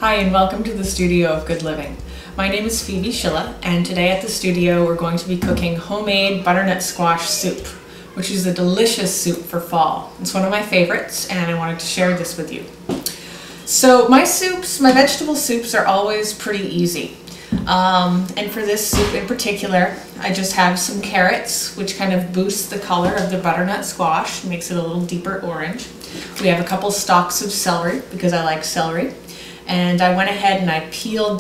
Hi and welcome to the studio of Good Living. My name is Phoebe Schilla and today at the studio we're going to be cooking homemade butternut squash soup, which is a delicious soup for fall. It's one of my favorites and I wanted to share this with you. So my vegetable soups are always pretty easy. And for this soup in particular, I just have some carrots, which kind of boosts the color of the butternut squash, makes it a little deeper orange. We have a couple stalks of celery because I like celery. And I went ahead and I peeled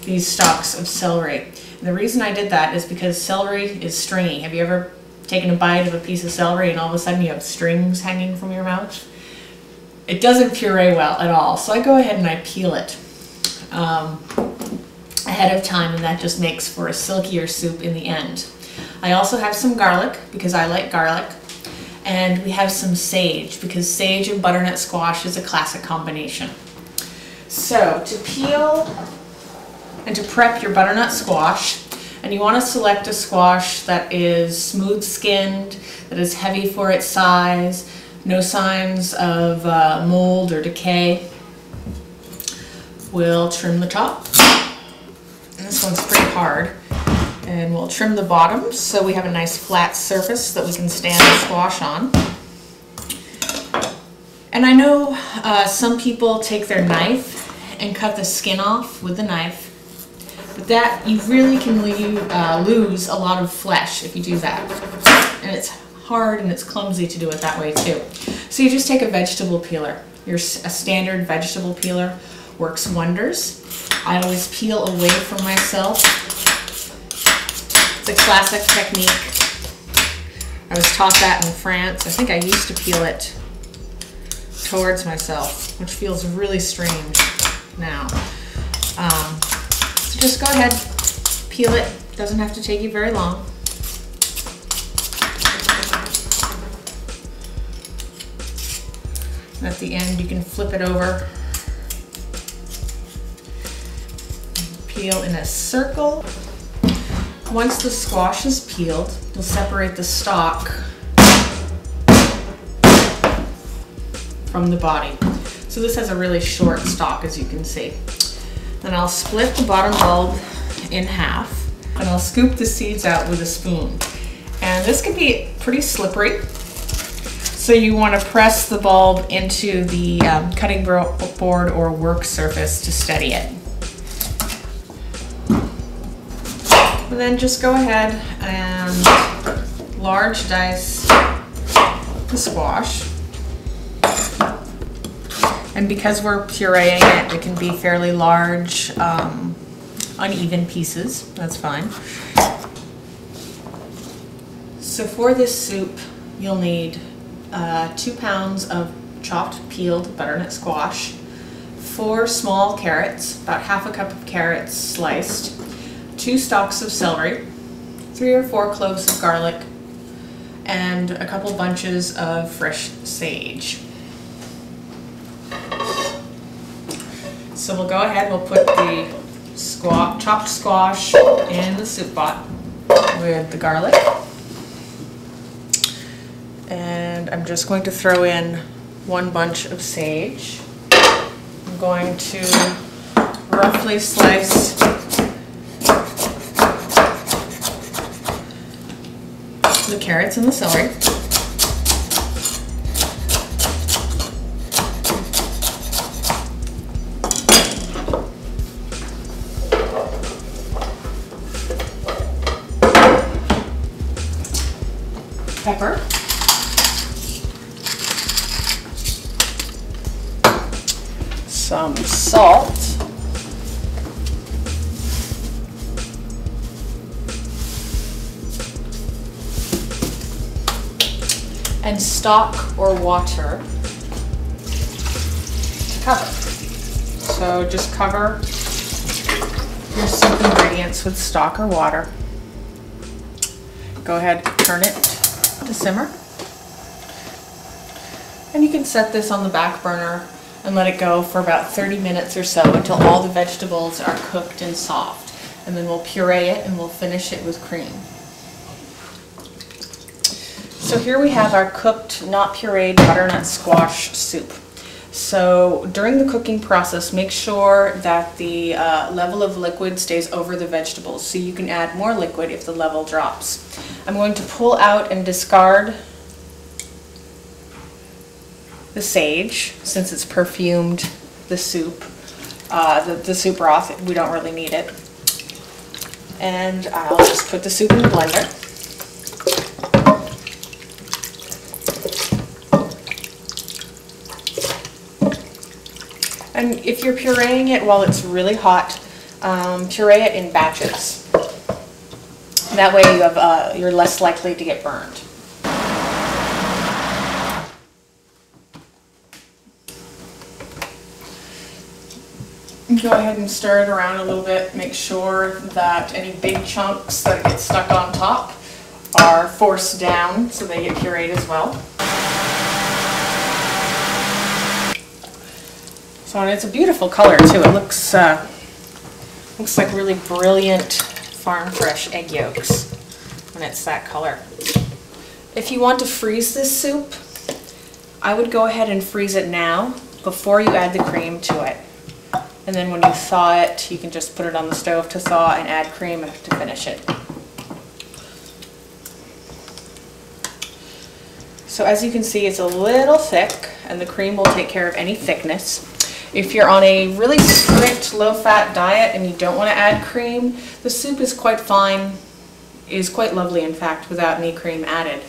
these stalks of celery. And the reason I did that is because celery is stringy. Have you ever taken a bite of a piece of celery and all of a sudden you have strings hanging from your mouth? It doesn't puree well at all, so I go ahead and I peel it ahead of time, and that just makes for a silkier soup in the end. I also have some garlic because I like garlic. And we have some sage, because sage and butternut squash is a classic combination. So to peel and to prep your butternut squash, and you want to select a squash that is smooth skinned, that is heavy for its size, no signs of mold or decay. We'll trim the top. And this one's pretty hard. And we'll trim the bottoms so we have a nice flat surface that we can stand the squash on. And I know some people take their knife and cut the skin off with the knife, but that you really can lose a lot of flesh if you do that. And it's hard and it's clumsy to do it that way too. So you just take a vegetable peeler. A standard vegetable peeler works wonders. I always peel away from myself. It's a classic technique. I was taught that in France. I think I used to peel it towards myself, which feels really strange now. So just go ahead, peel it. Doesn't have to take you very long. And at the end you can flip it over. Peel in a circle. Once the squash is peeled, you'll separate the stalk from the body. So this has a really short stalk, as you can see. Then I'll split the bottom bulb in half, and I'll scoop the seeds out with a spoon. And this can be pretty slippery, so you want to press the bulb into the cutting board or work surface to steady it. And then just go ahead and large dice the squash. And because we're pureeing it, it can be fairly large, uneven pieces. That's fine. So for this soup, you'll need 2 pounds of chopped peeled butternut squash, 4 small carrots, about half a cup of carrots sliced, 2 stalks of celery, 3 or 4 cloves of garlic, and a couple bunches of fresh sage. So we'll go ahead, we'll put the chopped squash in the soup pot with the garlic. And I'm just going to throw in 1 bunch of sage. I'm going to roughly slice the carrots and the celery. Pepper. Some salt. And stock or water to cover. So just cover your soup ingredients with stock or water. Go ahead, turn it to simmer. And you can set this on the back burner and let it go for about 30 minutes or so until all the vegetables are cooked and soft. And then we'll puree it and we'll finish it with cream. So here we have our cooked, not pureed butternut squash soup. So during the cooking process, make sure that the level of liquid stays over the vegetables, so you can add more liquid if the level drops. I'm going to pull out and discard the sage, since it's perfumed the soup. The soup broth, we don't really need it. And I'll just put the soup in the blender. And if you're pureeing it while it's really hot, puree it in batches. That way you're less likely to get burned. Go ahead and stir it around a little bit. Make sure that any big chunks that get stuck on top are forced down so they get pureed as well. So, and it's a beautiful color too. It looks like really brilliant farm fresh egg yolks when it's that color. If you want to freeze this soup, I would go ahead and freeze it now before you add the cream to it. And then when you thaw it, you can just put it on the stove to thaw and add cream to finish it. So as you can see, it's a little thick, and the cream will take care of any thickness. If you're on a really strict low-fat diet and you don't want to add cream, the soup is quite fine, is quite lovely in fact, without any cream added.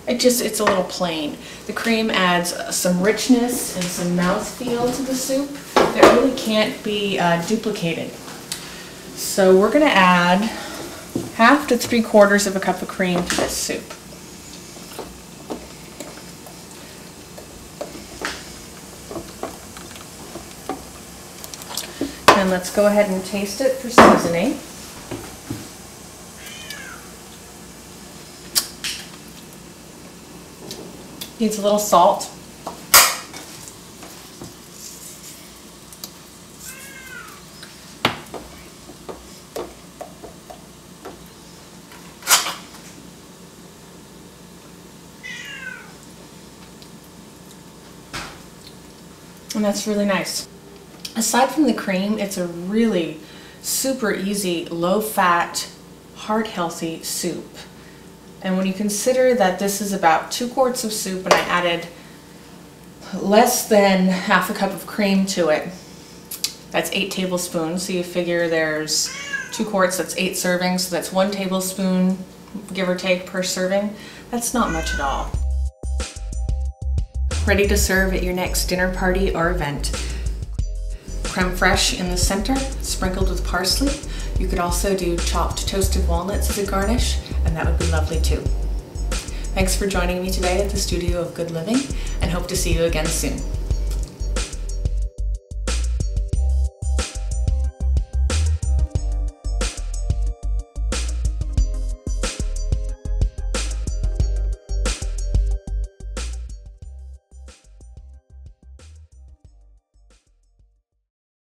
It's a little plain. The cream adds some richness and some mouthfeel to the soup that really can't be duplicated. So we're going to add 1/2 to 3/4 of a cup of cream to this soup. And let's go ahead and taste it for seasoning. Needs a little salt. And that's really nice. Aside from the cream, it's a really super easy, low-fat, heart-healthy soup. And when you consider that this is about 2 quarts of soup and I added less than 1/2 cup of cream to it, that's 8 tablespoons. So you figure there's 2 quarts, that's 8 servings, so that's 1 tablespoon, give or take, per serving. That's not much at all. Ready to serve at your next dinner party or event. Creme fraiche in the center, sprinkled with parsley. You could also do chopped toasted walnuts as a garnish, and that would be lovely too. Thanks for joining me today at the Studio of Good Living, and hope to see you again soon.